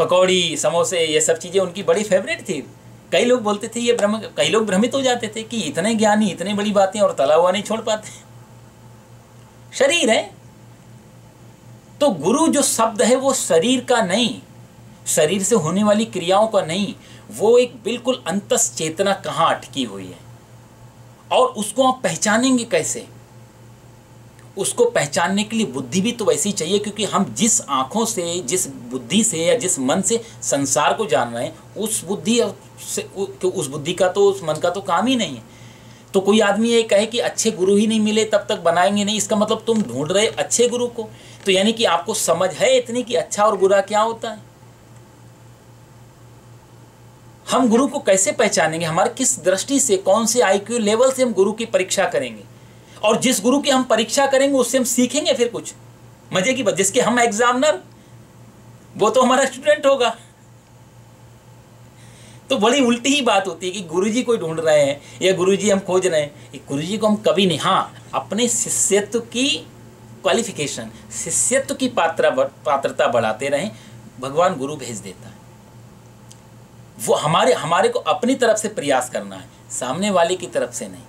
पकौड़ी, समोसे, ये सब चीज़ें उनकी बड़ी फेवरेट थी। कई लोग बोलते थे ये ब्रह्म, कई लोग भ्रमित हो जाते थे कि इतने ज्ञानी, इतनी बड़ी बातें और तला हुआ नहीं छोड़ पाते। शरीर है तो गुरु जो शब्द है वो शरीर का नहीं, शरीर से होने वाली क्रियाओं का नहीं, वो एक बिल्कुल अंतस चेतना कहाँ अटकी हुई है। और उसको आप पहचानेंगे कैसे? उसको पहचानने के लिए बुद्धि भी तो वैसी चाहिए, क्योंकि हम जिस आँखों से, जिस बुद्धि से या जिस मन से संसार को जान रहे हैं, उस बुद्धि का तो, उस मन का तो काम ही नहीं है। तो कोई आदमी ये कहे कि अच्छे गुरु ही नहीं मिले तब तक बनाएंगे नहीं, इसका मतलब तुम ढूंढ रहे अच्छे गुरु को, तो यानी कि आपको समझ है इतनी कि अच्छा और बुरा क्या होता है। हम गुरु को कैसे पहचानेंगे? हमारे किस दृष्टि से, कौन से IQ लेवल से हम गुरु की परीक्षा करेंगे? और जिस गुरु की हम परीक्षा करेंगे उससे हम सीखेंगे फिर कुछ मजे की बात। जिसके हम एग्जामिनर, वो तो हमारा स्टूडेंट होगा। तो बड़ी उल्टी ही बात होती है कि गुरुजी को ढूंढ रहे हैं या गुरुजी हम खोज रहे हैं। गुरुजी को हम कभी नहीं, हाँ अपने शिष्यत्व की क्वालिफिकेशन, शिष्यत्व की पात्रता बढ़ाते रहें, भगवान गुरु भेज देता है। वो हमारे को अपनी तरफ से प्रयास करना है, सामने वाले की तरफ से नहीं।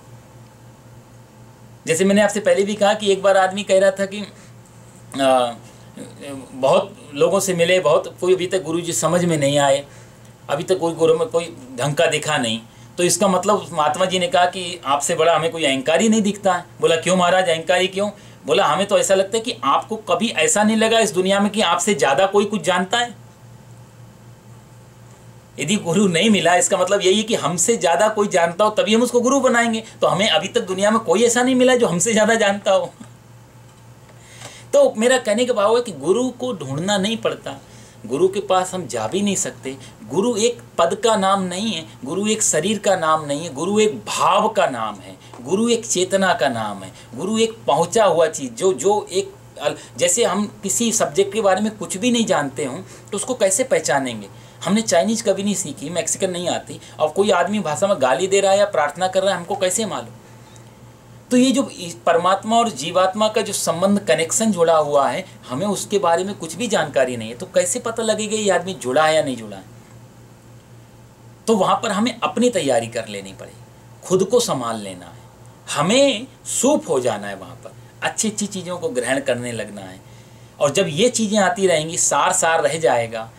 जैसे मैंने आपसे पहले भी कहा कि एक बार आदमी कह रहा था कि बहुत लोगों से मिले, बहुत कोई अभी तक गुरुजी समझ में नहीं आए, अभी तक कोई गुरु में कोई ढंग का दिखा नहीं। तो इसका मतलब महात्मा जी ने कहा कि आपसे बड़ा हमें कोई अहंकारी नहीं दिखता है। बोला क्यों महाराज, अहंकारी क्यों? बोला हमें तो ऐसा लगता है कि आपको कभी ऐसा नहीं लगा इस दुनिया में कि आपसे ज़्यादा कोई कुछ जानता है। यदि गुरु नहीं मिला इसका मतलब यही है कि हमसे ज़्यादा कोई जानता हो तभी हम उसको गुरु बनाएंगे। तो हमें अभी तक दुनिया में कोई ऐसा नहीं मिला जो हमसे ज़्यादा जानता हो। तो मेरा कहने का भाव है कि गुरु को ढूंढना नहीं पड़ता, गुरु के पास हम जा भी नहीं सकते। गुरु एक पद का नाम नहीं है, गुरु एक शरीर का नाम नहीं है, गुरु एक भाव का नाम है, गुरु एक चेतना का नाम है, गुरु एक पहुंचा हुआ चीज़ जो एक, जैसे हम किसी सब्जेक्ट के बारे में कुछ भी नहीं जानते हों तो उसको कैसे पहचानेंगे? हमने चाइनीज़ कभी नहीं सीखी, मैक्सिकन नहीं आती, और कोई आदमी भाषा में गाली दे रहा है या प्रार्थना कर रहा है, हमको कैसे मालूम? तो ये जो परमात्मा और जीवात्मा का जो संबंध, कनेक्शन जुड़ा हुआ है, हमें उसके बारे में कुछ भी जानकारी नहीं है, तो कैसे पता लगेगा ये आदमी जुड़ा है या नहीं जुड़ा है? तो वहाँ पर हमें अपनी तैयारी कर लेनी पड़ेगी, खुद को संभाल लेना है, हमें सूप हो जाना है, वहाँ पर अच्छी अच्छी चीज़ों को ग्रहण करने लगना है। और जब ये चीज़ें आती रहेंगी, सार सार रह जाएगा,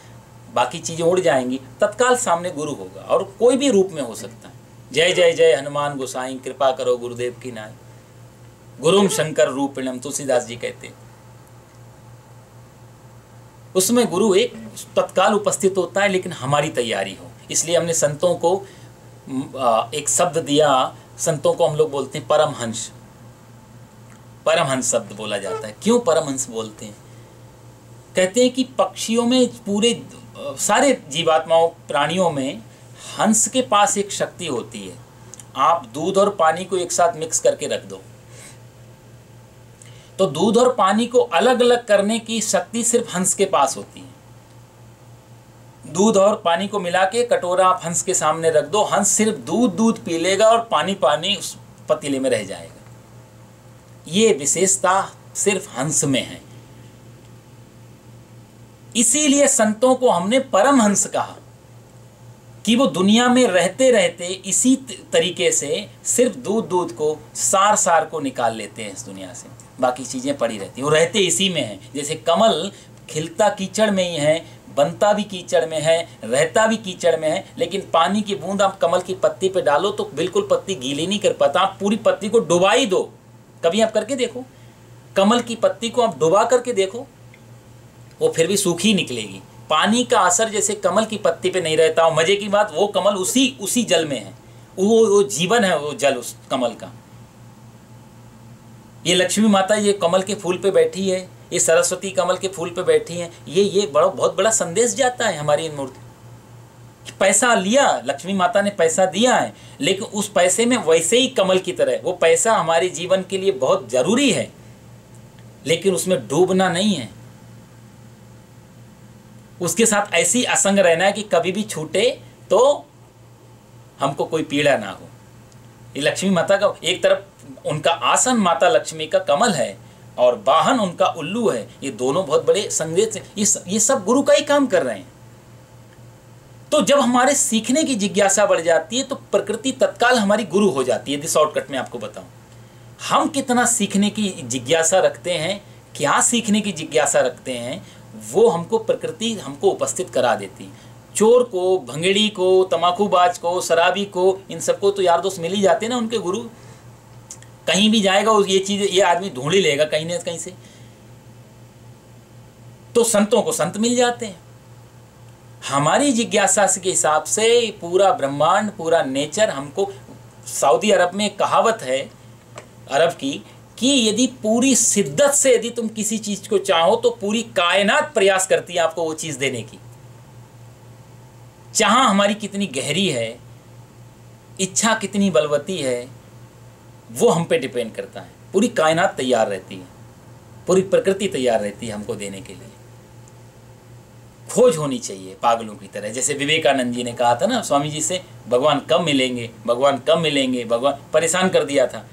बाकी चीज़ें उड़ जाएंगी, तत्काल सामने गुरु होगा और कोई भी रूप में हो सकता है। जय जय जय हनुमान गोसाई, कृपा करो गुरुदेव की नाई, गुरुम शंकर रूपिणम, तुलसीदास जी कहते हैं। उसमें गुरु एक तत्काल उपस्थित होता है, लेकिन हमारी तैयारी हो। इसलिए हमने संतों को एक शब्द दिया, संतों को हम लोग बोलते हैं परमहंस। परमहंस शब्द बोला जाता है। क्यों परमहंस बोलते हैं? कहते हैं कि पक्षियों में, पूरे सारे जीवात्माओं, प्राणियों में हंस के पास एक शक्ति होती है। आप दूध और पानी को एक साथ मिक्स करके रख दो तो दूध और पानी को अलग अलग करने की शक्ति सिर्फ हंस के पास होती है। दूध और पानी को मिला के कटोरा आप हंस के सामने रख दो, हंस सिर्फ दूध पी लेगा और पानी पानी उस पतीले में रह जाएगा। ये विशेषता सिर्फ हंस में है। इसीलिए संतों को हमने परमहंस कहा कि वो दुनिया में रहते रहते इसी तरीके से सिर्फ दूध को, सार को निकाल लेते हैं इस दुनिया से, बाकी चीज़ें पड़ी रहती हैं। वो रहते इसी में हैं। जैसे कमल खिलता कीचड़ में ही है, बनता भी कीचड़ में है, रहता भी कीचड़ में है, लेकिन पानी की बूंद आप कमल की पत्ती पे डालो तो बिल्कुल पत्ती गीली नहीं कर पाता। आप पूरी पत्ती को डुबा ही दो, कभी आप करके देखो, कमल की पत्ती को आप डुबा करके देखो, वो फिर भी सूखी निकलेगी। पानी का असर जैसे कमल की पत्ती पे नहीं रहता। और मजे की बात, वो कमल उसी जल में है, वो जीवन है, वो जल उस कमल का। ये लक्ष्मी माता ये कमल के फूल पे बैठी है, ये सरस्वती कमल के फूल पे बैठी हैं। ये बहुत बड़ा संदेश जाता है हमारी इन मूर्ति। पैसा लिया, लक्ष्मी माता ने पैसा दिया है, लेकिन उस पैसे में वैसे ही कमल की तरह वो पैसा हमारे जीवन के लिए बहुत जरूरी है, लेकिन उसमें डूबना नहीं है। उसके साथ ऐसी असंग रहना है कि कभी भी छूटे तो हमको कोई पीड़ा ना हो। ये लक्ष्मी माता का एक तरफ उनका आसन माता लक्ष्मी का कमल है और वाहन उनका उल्लू है। ये दोनों बहुत बड़े संदेश, ये सब गुरु का ही काम कर रहे हैं। तो जब हमारे सीखने की जिज्ञासा बढ़ जाती है तो प्रकृति तत्काल हमारी गुरु हो जाती है। यदि शॉर्टकट में आपको बताऊं, हम कितना सीखने की जिज्ञासा रखते हैं, क्या सीखने की जिज्ञासा रखते हैं, वो हमको प्रकृति हमको उपस्थित करा देती है। चोर को, भंगेड़ी को, तमाकूबाज को, शराबी को, इन सबको तो यार दोस्त मिल ही जाते हैं ना उनके गुरु। कहीं भी जाएगा ये चीज़, ये आदमी ढूंढ ही लेगा कहीं ना कहीं से। तो संतों को संत मिल जाते हैं। हमारी जिज्ञासा के हिसाब से पूरा ब्रह्मांड, पूरा नेचर हमको, सऊदी अरब में एक कहावत है अरब की कि यदि पूरी शिद्दत से यदि तुम किसी चीज को चाहो तो पूरी कायनात प्रयास करती है आपको वो चीज देने की। चाह हमारी कितनी गहरी है, इच्छा कितनी बलवती है, वो हम पे डिपेंड करता है। पूरी कायनात तैयार रहती है, पूरी प्रकृति तैयार रहती है हमको देने के लिए। खोज होनी चाहिए पागलों की तरह। जैसे विवेकानंद जी ने कहा था ना स्वामी जी से, भगवान कब मिलेंगे, भगवान कब मिलेंगे, भगवान परेशान कर दिया था।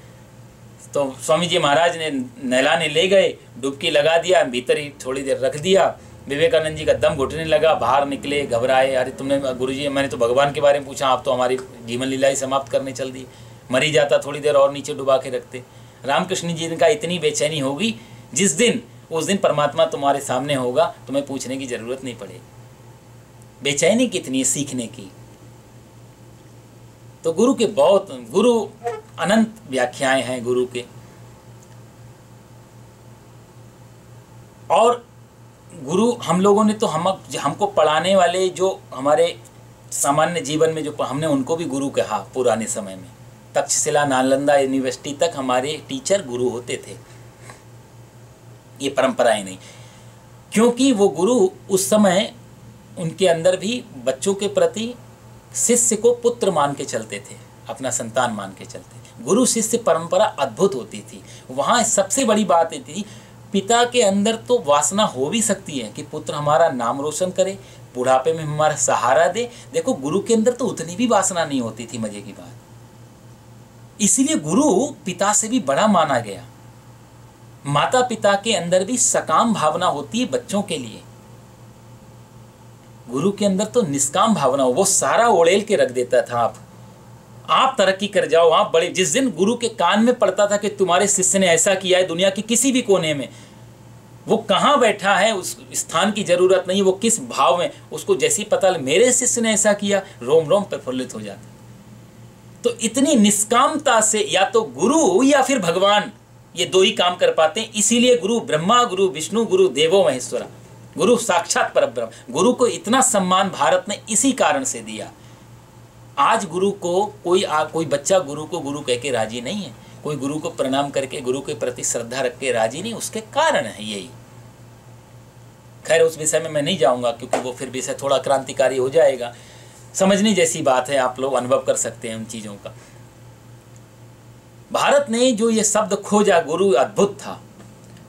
तो स्वामी जी महाराज ने नहलाने ले गए, डुबकी लगा दिया, भीतर ही थोड़ी देर रख दिया। विवेकानंद जी का दम घुटने लगा, बाहर निकले, घबराए, अरे तुमने गुरुजी, मैंने तो भगवान के बारे में पूछा, आप तो हमारी जीवन लीला ही समाप्त करने चल दी। मर ही जाता, थोड़ी देर और नीचे डुबा के रखते। रामकृष्ण जी का इतनी बेचैनी होगी, जिस दिन उस दिन परमात्मा तुम्हारे सामने होगा, तुम्हें पूछने की जरूरत नहीं पड़ेगी। बेचैनी कितनी है सीखने की। तो गुरु के गुरु अनंत व्याख्याएं हैं गुरु के। और गुरु हम लोगों ने तो हमको पढ़ाने वाले जो हमारे सामान्य जीवन में जो हमने उनको भी गुरु कहा। पुराने समय में तक्षशिला नालंदा यूनिवर्सिटी तक हमारे टीचर गुरु होते थे, ये परंपराएं नहीं। क्योंकि वो गुरु उस समय उनके अंदर भी बच्चों के प्रति शिष्य को पुत्र मान के चलते थे, अपना संतान मान के चलते थे। गुरु शिष्य परंपरा अद्भुत होती थी। वहाँ सबसे बड़ी बात ये थी, पिता के अंदर तो वासना हो भी सकती है कि पुत्र हमारा नाम रोशन करे, बुढ़ापे में हमारा सहारा दे। देखो गुरु के अंदर तो उतनी भी वासना नहीं होती थी, मजे की बात। इसीलिए गुरु पिता से भी बड़ा माना गया। माता पिता के अंदर भी सकाम भावना होती है बच्चों के लिए, गुरु के अंदर तो निष्काम भावना हो। वो सारा ओढ़ेल के रख देता था, आप तरक्की कर जाओ, आप बड़े। जिस दिन गुरु के कान में पड़ता था कि तुम्हारे शिष्य ने ऐसा किया है, दुनिया के किसी भी कोने में, वो कहाँ बैठा है, उस स्थान की जरूरत नहीं, वो किस भाव में, उसको जैसी पता लगे मेरे शिष्य ने ऐसा किया, रोम रोम प्रफुल्लित हो जाता। तो इतनी निष्कामता से या तो गुरु या फिर भगवान, ये दो ही काम कर पाते हैं। इसीलिए गुरु ब्रह्मा, गुरु विष्णु, गुरु देवो महेश्वरा, गुरु साक्षात परब्रह्म। गुरु को इतना सम्मान भारत ने इसी कारण से दिया। आज गुरु को कोई बच्चा गुरु को गुरु कह के राजी नहीं है, कोई गुरु को प्रणाम करके गुरु के प्रति श्रद्धा रख के राजी नहीं। उसके कारण है यही। खैर उस विषय में मैं नहीं जाऊंगा, क्योंकि वो फिर विषय थोड़ा क्रांतिकारी हो जाएगा। समझने जैसी बात है, आप लोग अनुभव कर सकते हैं उन चीज़ों का। भारत ने जो ये शब्द खोजा, गुरु, अद्भुत था।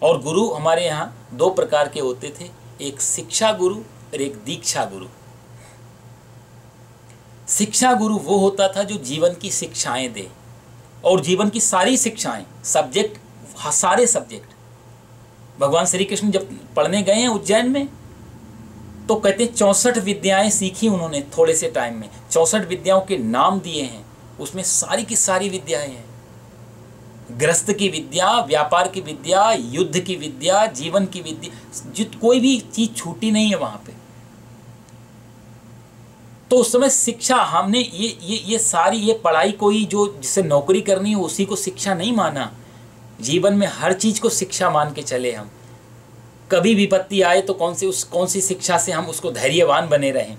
और गुरु हमारे यहाँ दो प्रकार के होते थे, एक शिक्षा गुरु और एक दीक्षा गुरु। शिक्षा गुरु वो होता था जो जीवन की शिक्षाएं दे, और जीवन की सारी शिक्षाएं, सब्जेक्ट, सारे सब्जेक्ट। भगवान श्री कृष्ण जब पढ़ने गए हैं उज्जैन में, तो कहते हैं 64 विद्याएं सीखी उन्होंने थोड़े से टाइम में। 64 विद्याओं के नाम दिए हैं, उसमें सारी की सारी विद्याएं हैं। गृहस्थ की विद्या, व्यापार की विद्या, युद्ध की विद्या, जीवन की विद्या, कोई भी चीज छूटी नहीं है वहां पे। तो उस समय शिक्षा हमने ये सारी ये पढ़ाई, कोई जो जिसे नौकरी करनी है उसी को शिक्षा नहीं माना। जीवन में हर चीज को शिक्षा मान के चले हम। कभी विपत्ति आए तो कौन सी शिक्षा से हम उसको धैर्यवान बने रहें।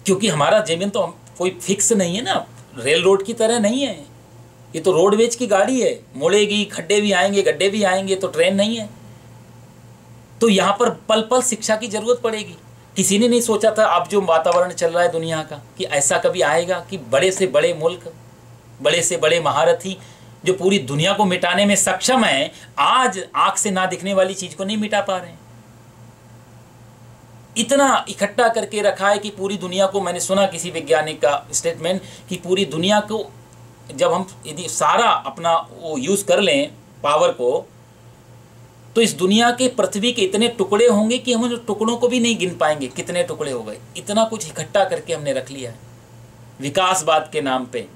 क्योंकि हमारा जीवन तो कोई फिक्स नहीं है ना, रेल रोड की तरह नहीं है। ये तो रोडवेज की गाड़ी है, मुड़ेगी, खड्डे भी आएंगे, गड्ढे भी आएंगे, तो ट्रेन नहीं है। तो यहाँ पर पल पल शिक्षा की जरूरत पड़ेगी। किसी ने नहीं सोचा था अब जो वातावरण चल रहा है दुनिया का, कि ऐसा कभी आएगा कि बड़े से बड़े मुल्क, बड़े से बड़े महारथी जो पूरी दुनिया को मिटाने में सक्षम है, आज आंख से ना दिखने वाली चीज को नहीं मिटा पा रहे हैं। इतना इकट्ठा करके रखा है कि पूरी दुनिया को, मैंने सुना किसी वैज्ञानिक का स्टेटमेंट कि पूरी दुनिया को जब हम यदि सारा अपना वो यूज कर लें पावर को, तो इस दुनिया के पृथ्वी के इतने टुकड़े होंगे कि हम उन टुकड़ों को भी नहीं गिन पाएंगे कितने टुकड़े हो गए। इतना कुछ इकट्ठा करके हमने रख लिया है विकासवाद के नाम पे।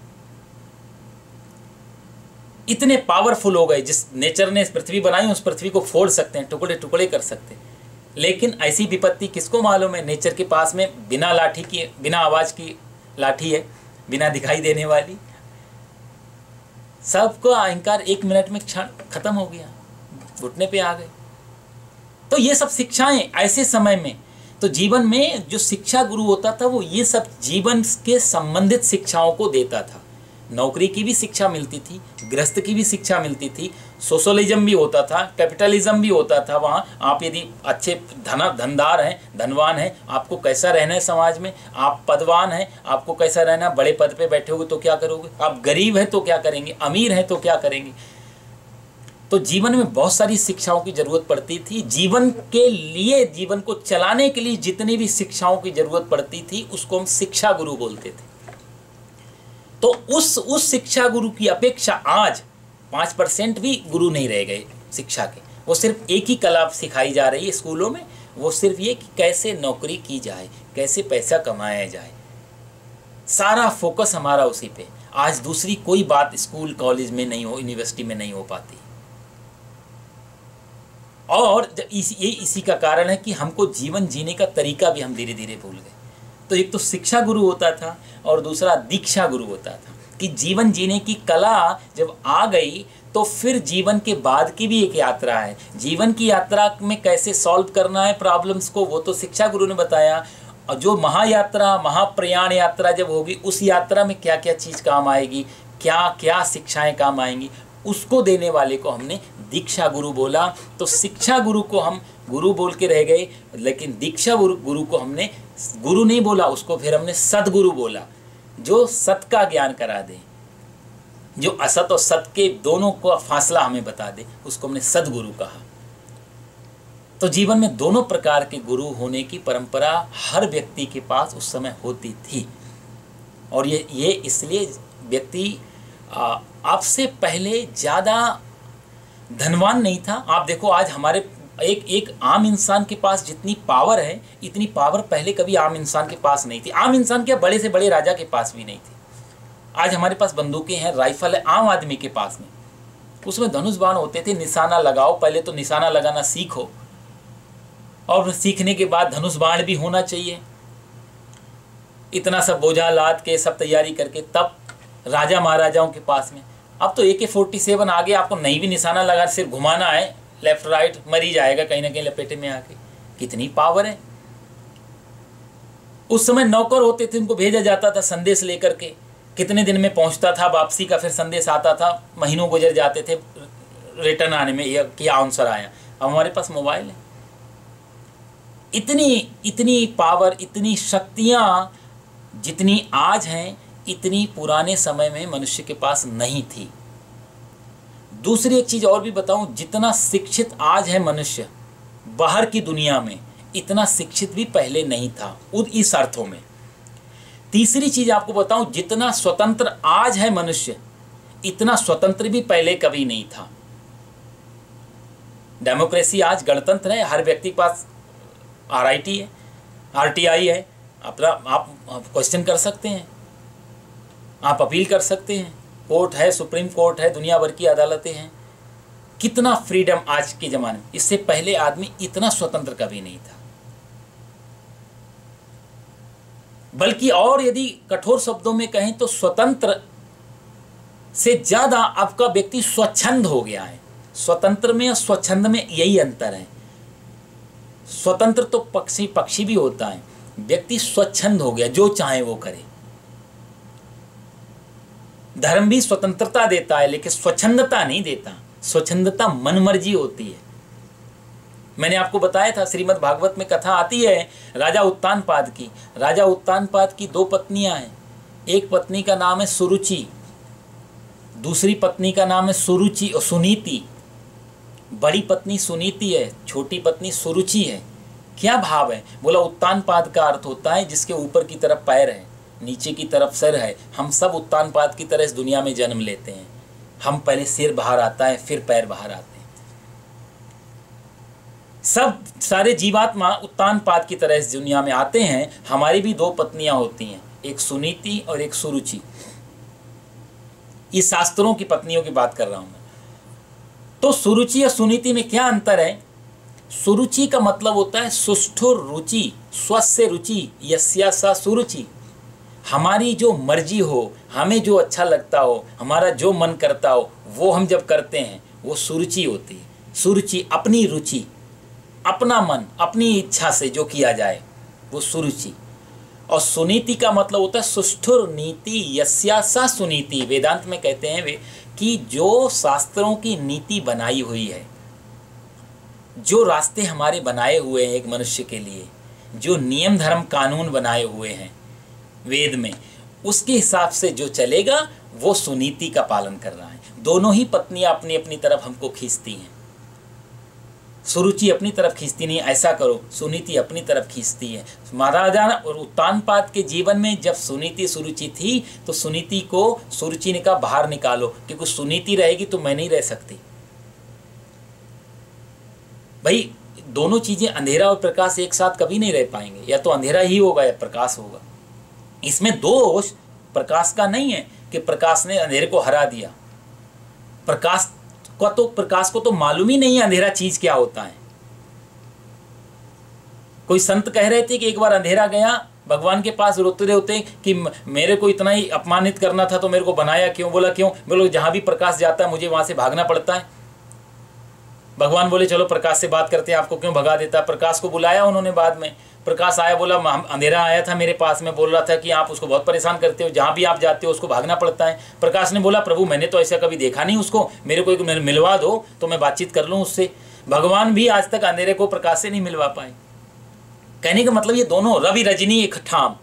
इतने पावरफुल हो गए, जिस नेचर ने इस पृथ्वी बनाई उस पृथ्वी को फोड़ सकते हैं, टुकड़े टुकड़े कर सकते हैं। लेकिन ऐसी विपत्ति किसको मालूम है? नेचर के पास में बिना लाठी की, बिना आवाज की लाठी है, बिना दिखाई देने वाली। सबको अहंकार 1 मिनट में क्षण खत्म हो गया, घुटने पे आ गए। तो ये सब शिक्षाएं ऐसे समय में, तो जीवन में जो शिक्षा गुरु होता था वो ये सब जीवन के संबंधित शिक्षाओं को देता था। नौकरी की भी शिक्षा मिलती थी, गृहस्थ की भी शिक्षा मिलती थी, सोशलिज्म भी होता था, कैपिटलिज्म भी होता था। वहाँ आप यदि अच्छे धनदार हैं, धनवान हैं, आपको कैसा रहना है समाज में, आप पदवान हैं, आपको कैसा रहना, बड़े पद पे बैठे होगे तो क्या करोगे, आप गरीब हैं तो क्या करेंगे, अमीर हैं तो क्या करेंगे। तो जीवन में बहुत सारी शिक्षाओं की जरूरत पड़ती थी। जीवन के लिए, जीवन को चलाने के लिए जितनी भी शिक्षाओं की जरूरत पड़ती थी उसको हम शिक्षा गुरु बोलते थे। तो उस शिक्षा गुरु की अपेक्षा आज 5% भी गुरु नहीं रह गए शिक्षा के। वो सिर्फ एक ही कला सिखाई जा रही है स्कूलों में, वो सिर्फ ये कि कैसे नौकरी की जाए, कैसे पैसा कमाया जाए। सारा फोकस हमारा उसी पे। आज दूसरी कोई बात स्कूल कॉलेज में नहीं हो, यूनिवर्सिटी में नहीं हो पाती। और इसी का कारण है कि हमको जीवन जीने का तरीका भी हम धीरे धीरे भूल गए। तो एक तो शिक्षा गुरु होता था और दूसरा दीक्षा गुरु होता था कि जीवन जीने की कला जब आ गई तो फिर जीवन के बाद की भी एक यात्रा है। जीवन की यात्रा में कैसे सॉल्व करना है प्रॉब्लम्स को, वो तो शिक्षा गुरु ने बताया। और जो महायात्रा, महाप्रयाण यात्रा जब होगी, उस यात्रा में क्या क्या चीज़ काम आएगी, क्या क्या शिक्षाएं काम आएंगी, उसको देने वाले को हमने दीक्षा गुरु बोला। तो शिक्षा गुरु को हम गुरु बोल के रह गए, लेकिन दीक्षा गुरु को हमने गुरु नहीं बोला, उसको फिर हमने सदगुरु बोला, जो सत का ज्ञान करा दे, जो असत और सत के दोनों का फासला हमें बता दे, उसको हमने सदगुरु कहा। तो जीवन में दोनों प्रकार के गुरु होने की परंपरा हर व्यक्ति के पास उस समय होती थी। और ये इसलिए व्यक्ति आपसे पहले ज़्यादा धनवान नहीं था। आप देखो आज हमारे एक आम इंसान के पास जितनी पावर है, इतनी पावर पहले कभी आम इंसान के पास नहीं थी। आम इंसान क्या, बड़े से बड़े राजा के पास भी नहीं थी। आज हमारे पास बंदूकें हैं, राइफल है, आम आदमी के पास नहीं। उसमें धनुष बाण होते थे, निशाना लगाओ। पहले तो निशाना लगाना सीखो, और सीखने के बाद धनुष बाण भी होना चाहिए। इतना सब बोझा लाद के, सब तैयारी करके, तब राजा महाराजाओं के पास में। अब तो AK-47 आ गया, आपको नहीं भी निशाना लगा, सिर्फ घुमाना है लेफ्ट राइट, मर ही जाएगा कहीं ना कहीं लपेटे में आके। कितनी पावर है। उस समय नौकर होते थे, उनको भेजा जाता था संदेश लेकर के, कितने दिन में पहुंचता था वापसी का, फिर संदेश आता था, महीनों गुजर जाते थे रिटर्न आने में, यह क्या आंसर आया। अब हमारे पास मोबाइल है। इतनी पावर, इतनी शक्तियां जितनी आज हैं, इतनी पुराने समय में मनुष्य के पास नहीं थी। दूसरी एक चीज़ और भी बताऊं, जितना शिक्षित आज है मनुष्य बाहर की दुनिया में, इतना शिक्षित भी पहले नहीं था इस अर्थों में। तीसरी चीज़ आपको बताऊं, जितना स्वतंत्र आज है मनुष्य, इतना स्वतंत्र भी पहले कभी नहीं था। डेमोक्रेसी आज गणतंत्र है, हर व्यक्ति के पास RIT है, RTI है, अपना आप क्वेश्चन कर सकते हैं, आप अपील कर सकते हैं, कोर्ट है, सुप्रीम कोर्ट है, दुनिया भर की अदालतें हैं। कितना फ्रीडम आज के ज़माने में। इससे पहले आदमी इतना स्वतंत्र कभी नहीं था। बल्कि और यदि कठोर शब्दों में कहें तो स्वतंत्र से ज़्यादा आपका व्यक्ति स्वच्छंद हो गया है। स्वतंत्र में और स्वच्छंद में यही अंतर है। स्वतंत्र तो पक्षी भी होता है, व्यक्ति स्वच्छंद हो गया, जो चाहे वो करे। धर्म भी स्वतंत्रता देता है, लेकिन स्वच्छंदता नहीं देता। स्वच्छंदता मनमर्जी होती है। मैंने आपको बताया था, श्रीमद् भागवत में कथा आती है राजा उत्तानपाद की। राजा उत्तानपाद की 2 पत्नियां हैं। एक पत्नी का नाम है सुरुचि, दूसरी पत्नी का नाम है सुरुचि और सुनीति। बड़ी पत्नी सुनीति है, छोटी पत्नी सुरुचि है। क्या भाव है? बोला उत्तानपाद का अर्थ होता है जिसके ऊपर की तरफ पैर है, नीचे की तरफ सिर है। हम सब उत्तानपाद की तरह इस दुनिया में जन्म लेते हैं। हम पहले सिर बाहर आता है, फिर पैर बाहर आते हैं। सब सारे जीवात्मा उत्तान पाद की तरह इस दुनिया में आते हैं। हमारी भी दो पत्नियां होती हैं, एक सुनीति और एक सुरुचि। इस शास्त्रों की पत्नियों की बात कर रहा हूं मैं। तो सुरुचि और सुनीति में क्या अंतर है? सुरुचि का मतलब होता है सुष्ठुर रुचि, स्वस्य रुचि, यस्या सा सुरुचि। हमारी जो मर्जी हो, हमें जो अच्छा लगता हो, हमारा जो मन करता हो, वो हम जब करते हैं वो सुरुचि होती है। सुरुचि अपनी रुचि, अपना मन, अपनी इच्छा से जो किया जाए वो सुरुचि। और सुनीति का मतलब होता है सुष्ठुर नीति यस्या सा सुनीति। वेदांत में कहते हैं वे कि जो शास्त्रों की नीति बनाई हुई है, जो रास्ते हमारे बनाए हुए हैं एक मनुष्य के लिए, जो नियम धर्म कानून बनाए हुए हैं वेद में, उसके हिसाब से जो चलेगा वो सुनीति का पालन कर रहा है। दोनों ही पत्नियां अपनी अपनी तरफ हमको खींचती हैं। सुरुचि अपनी तरफ खींचती नहीं, ऐसा करो, सुनीति अपनी तरफ खींचती है। महाराजा और उत्तानपाद के जीवन में जब सुनीति सुरुचि थी तो सुनीति को सुरुचि ने कहा बाहर निकालो, क्योंकि सुनीति रहेगी तो मैं नहीं रह सकती। भाई दोनों चीजें, अंधेरा और प्रकाश एक साथ कभी नहीं रह पाएंगे, या तो अंधेरा ही होगा या प्रकाश होगा। इसमें दोष प्रकाश का नहीं है कि प्रकाश ने अंधेरे को हरा दिया। प्रकाश को तो मालूम ही नहीं है अंधेरा चीज क्या होता है। कोई संत कह रहे थे कि एक बार अंधेरा गया भगवान के पास, रोते रोते कि मेरे को इतना ही अपमानित करना था तो मेरे को बनाया क्यों? बोला क्यों? बोलो जहां भी प्रकाश जाता है मुझे वहां से भागना पड़ता है। भगवान बोले चलो प्रकाश से बात करते हैं, आपको क्यों भगा देता? प्रकाश को बुलाया उन्होंने। बाद में प्रकाश आया, बोला अंधेरा आया था मेरे पास में, बोल रहा था कि आप उसको बहुत परेशान करते हो, जहाँ भी आप जाते हो उसको भागना पड़ता है। प्रकाश ने बोला प्रभु मैंने तो ऐसा कभी देखा नहीं उसको, मेरे को एक मिलवा दो तो मैं बातचीत कर लूँ उससे। भगवान भी आज तक अंधेरे को प्रकाश से नहीं मिलवा पाए। कहने का मतलब ये दोनों रवि रजनी एक ठाम,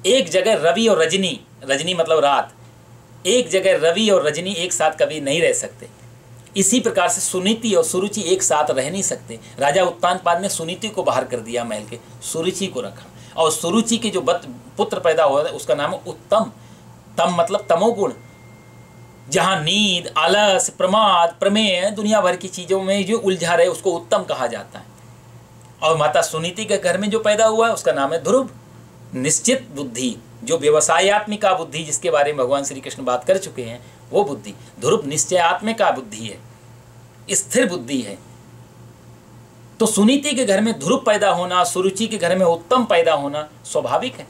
एक जगह रवि और रजनी, रजनी मतलब रात, एक जगह रवि और रजनी एक साथ कभी नहीं रह सकते। इसी प्रकार से सुनीति और सुरुचि एक साथ रह नहीं सकते। राजा उत्तानपाद ने सुनीति को बाहर कर दिया महल के, सुरुचि को रखा, और सुरुचि के जो पुत्र पैदा हुआ है उसका नाम है उत्तम। तम मतलब तमोगुण, जहाँ नींद, आलस, प्रमाद, प्रमेय, दुनिया भर की चीजों में जो उलझा रहे उसको उत्तम कहा जाता है। और माता सुनीति के घर में जो पैदा हुआ है उसका नाम है ध्रुव, निश्चित बुद्धि, जो व्यवसायत्मिका बुद्धि जिसके बारे में भगवान श्री कृष्ण बात कर चुके हैं वो बुद्धि। ध्रुव निश्चयात्मिका बुद्धि है, स्थिर बुद्धि है। तो सुनीति के घर में ध्रुव पैदा होना, सुरुचि के घर में उत्तम पैदा होना स्वाभाविक है।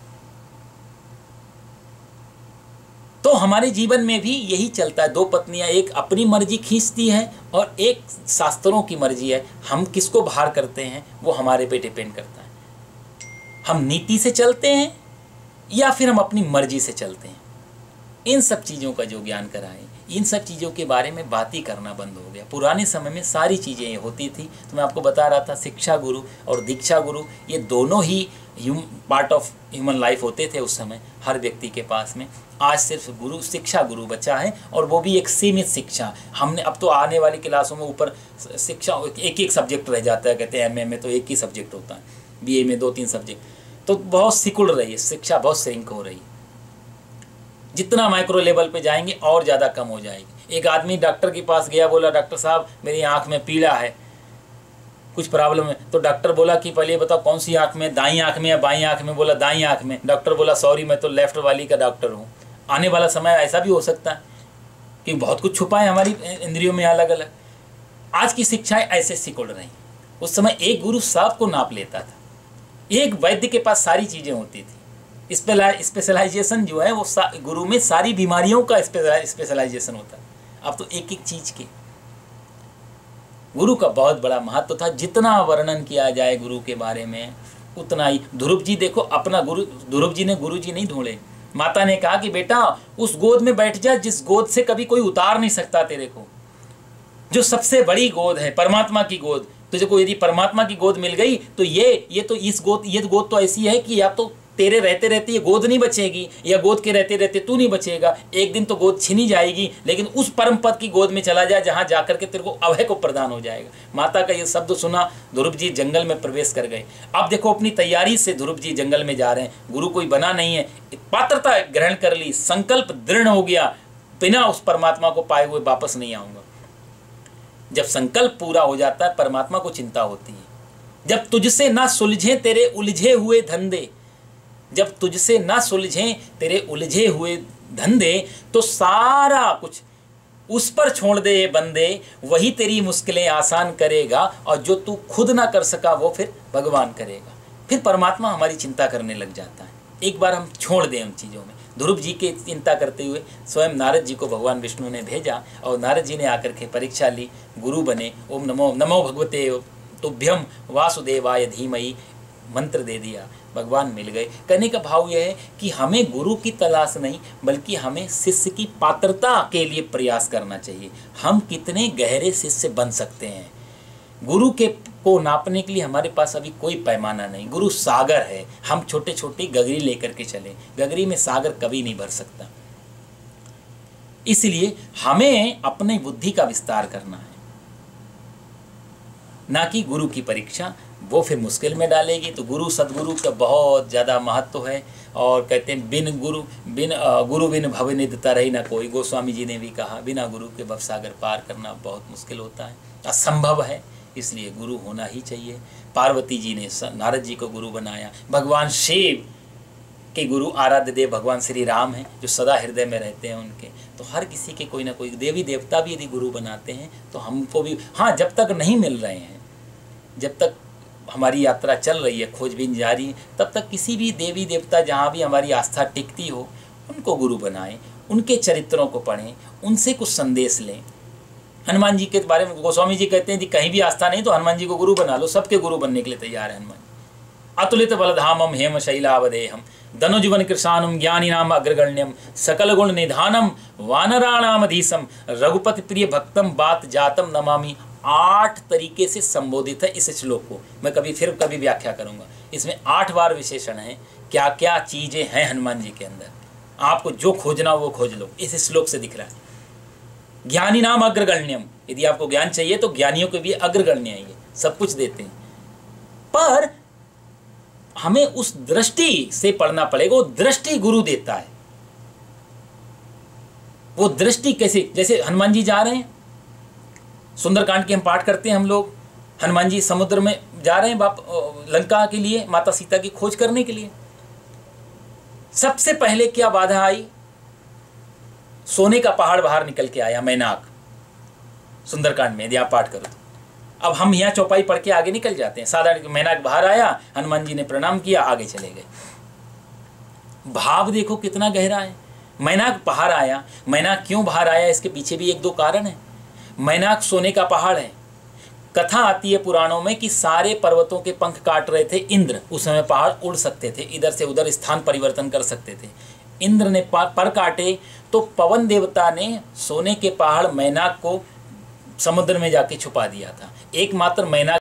तो हमारे जीवन में भी यही चलता है। दो पत्नियां, एक अपनी मर्जी खींचती है और एक शास्त्रों की मर्जी है। हम किसको बाहर करते हैं वो हमारे पे डिपेंड करता है। हम नीति से चलते हैं या फिर हम अपनी मर्जी से चलते हैं। इन सब चीज़ों का जो ज्ञान कराए, इन सब चीज़ों के बारे में बात ही करना बंद हो गया। पुराने समय में सारी चीज़ें होती थी। तो मैं आपको बता रहा था शिक्षा गुरु और दीक्षा गुरु ये दोनों ही पार्ट ऑफ ह्यूमन लाइफ होते थे उस समय हर व्यक्ति के पास में। आज सिर्फ गुरु, शिक्षा गुरु बचा है, और वो भी एक सीमित शिक्षा। हमने अब तो आने वाली क्लासों में ऊपर शिक्षा एक एक सब्जेक्ट रह जाता है। कहते हैं एमए में तो एक ही सब्जेक्ट होता है, बीए में 2-3 सब्जेक्ट। तो बहुत सिकुड़ रही है शिक्षा, बहुत श्रिंक हो रही है। जितना माइक्रो लेवल पे जाएंगे और ज़्यादा कम हो जाएगी। एक आदमी डॉक्टर के पास गया, बोला डॉक्टर साहब मेरी आँख में पीला है, कुछ प्रॉब्लम है। तो डॉक्टर बोला कि पहले बताओ कौन सी आँख में, दाईं आँख में या बाईं आँख में? बोला दाईं आँख में। डॉक्टर बोला सॉरी मैं तो लेफ्ट वाली का डॉक्टर हूँ। आने वाला समय ऐसा भी हो सकता है कि बहुत कुछ छुपा है हमारी इंद्रियों में अलग अलग। आज की शिक्षाएं ऐसे सिकुड़ रही। उस समय एक गुरु सबको नाप लेता था, एक वैद्य के पास सारी चीज़ें होती थी। स्पेशलाइजेशन जो है वो गुरु में सारी बीमारियों का स्पेशलाइजेशन होता है। अब तो एक एक चीज़ के गुरु का बहुत बड़ा महत्व था। जितना वर्णन किया जाए गुरु के बारे में उतना ही। ध्रुव जी देखो अपना गुरु, ध्रुव जी ने गुरु जी नहीं ढूंढे। माता ने कहा कि बेटा उस गोद में बैठ जा जिस गोद से कभी कोई उतार नहीं सकता तेरे को, जो सबसे बड़ी गोद है, परमात्मा की गोद। तुझे को यदि परमात्मा की गोद मिल गई तो ये गोद तो ऐसी है कि या तो तेरे रहते रहते ये गोद नहीं बचेगी, या गोद के रहते रहते तू नहीं बचेगा। एक दिन तो गोद छिनी जाएगी, लेकिन उस परम पद की गोद में चला जा जहां जाकर के तेरे को अभय को प्रदान हो जाएगा। माता का ये शब्द सुना, ध्रुव जी जंगल में प्रवेश कर गए। अब देखो अपनी तैयारी से ध्रुव जी जंगल में जा रहे हैं। गुरु कोई बना नहीं है, पात्रता ग्रहण कर ली, संकल्प दृढ़ हो गया, बिना उस परमात्मा को पाए हुए वापस नहीं आऊंगा। जब संकल्प पूरा हो जाता है परमात्मा को चिंता होती है। जब तुझसे ना सुलझे तेरे उलझे हुए धंधे, जब तुझसे ना सुलझे तेरे उलझे हुए धंधे, तो सारा कुछ उस पर छोड़ दे ये बंदे, वही तेरी मुश्किलें आसान करेगा, और जो तू खुद ना कर सका वो फिर भगवान करेगा। फिर परमात्मा हमारी चिंता करने लग जाता है। एक बार हम छोड़ दें उन चीज़ों में। ध्रुव जी के चिंता करते हुए स्वयं नारद जी को भगवान विष्णु ने भेजा, और नारद जी ने आकर के परीक्षा ली, गुरु बने। ओम नमो नमो भगवते तुभ्यम वासुदेवाय धीमहि मंत्र दे दिया, भगवान मिल गए। कहने का भाव यह है कि हमें गुरु की तलाश नहीं, बल्कि हमें शिष्य की पात्रता के लिए प्रयास करना चाहिए। हम कितने गहरे शिष्य बन सकते हैं, गुरु के को नापने के लिए हमारे पास अभी कोई पैमाना नहीं। गुरु सागर है, हम छोटे छोटे गगरी लेकर के चले, गगरी में सागर कभी नहीं भर सकता। इसलिए हमें अपने बुद्धि का विस्तार करना है, ना कि गुरु की परीक्षा, वो फिर मुश्किल में डालेगी। तो गुरु सदगुरु का बहुत ज़्यादा महत्व है। और कहते हैं बिन गुरु बिन भवनिधि तरहि न कोई, गोस्वामी जी ने भी कहा, बिना गुरु के भवसागर पार करना बहुत मुश्किल होता है, असंभव है। इसलिए गुरु होना ही चाहिए। पार्वती जी ने नारद जी को गुरु बनाया। भगवान शिव के गुरु आराध्य देव भगवान श्री राम हैं, जो सदा हृदय में रहते हैं उनके। तो हर किसी के कोई ना कोई देवी देवता भी यदि गुरु बनाते हैं तो हमको भी, हाँ, जब तक नहीं मिल रहे हैं, जब तक हमारी यात्रा चल रही है, खोजबीन जारी है, तब तक किसी भी देवी देवता जहाँ भी हमारी आस्था टिकती हो, उनको गुरु बनाएं, उनके चरित्रों को पढ़ें, उनसे कुछ संदेश लें। हनुमान जी के बारे में गोस्वामी जी कहते हैं कि कहीं भी आस्था नहीं तो हनुमान जी को गुरु बना लो, सबके गुरु बनने के लिए तैयार है हनुमान जी। अतुलित बलधामम हेम शैलावदेहम धनुजीवन कृषाणम ज्ञानीनाम अग्रगण्यम सकल गुण निधानम वानराणामधीशम रघुपति प्रिय भक्तम बात जातम नमामि। 8 तरीके से संबोधित है इस श्लोक को। मैं कभी व्याख्या करूंगा। इसमें 8 बार विशेषण है, क्या क्या चीजें हैं हनुमान जी के अंदर। आपको जो खोजना वो खोज लो, इस श्लोक से दिख रहा है। ज्ञानी नाम अग्रगण्यम, यदि आपको ज्ञान चाहिए तो ज्ञानियों के भी अग्रगण्य है, ये सब कुछ देते हैं। पर हमें उस दृष्टि से पढ़ना पड़ेगा। वो दृष्टि गुरु देता है। वो दृष्टि कैसे, जैसे हनुमान जी जा रहे हैं, सुंदरकांड के हम पाठ करते हैं हम लोग। हनुमान जी समुद्र में जा रहे हैं लंका के लिए, माता सीता की खोज करने के लिए। सबसे पहले क्या बाधा आई? सोने का पहाड़ बाहर निकल के आया, मैनाक, सुंदरकांड में यदि आप पाठ करो तो। अब हम यहाँ चौपाई पढ़ के आगे निकल जाते हैं। साधारण मैनाक बाहर आया, हनुमान जी ने प्रणाम किया, आगे चले गए। भाव देखो कितना गहरा है। मैनाक बाहर आया, मैनाक क्यों बाहर आया, इसके पीछे भी 1-2 कारण है। मैनाक सोने का पहाड़ है। कथा आती है पुराणों में कि सारे पर्वतों के पंख काट रहे थे इंद्र। उस समय पहाड़ उड़ सकते थे, इधर से उधर स्थान परिवर्तन कर सकते थे। इंद्र ने पर काटे तो पवन देवता ने सोने के पहाड़ मैनाक को समुद्र में जाके छुपा दिया था। एकमात्र मैनाक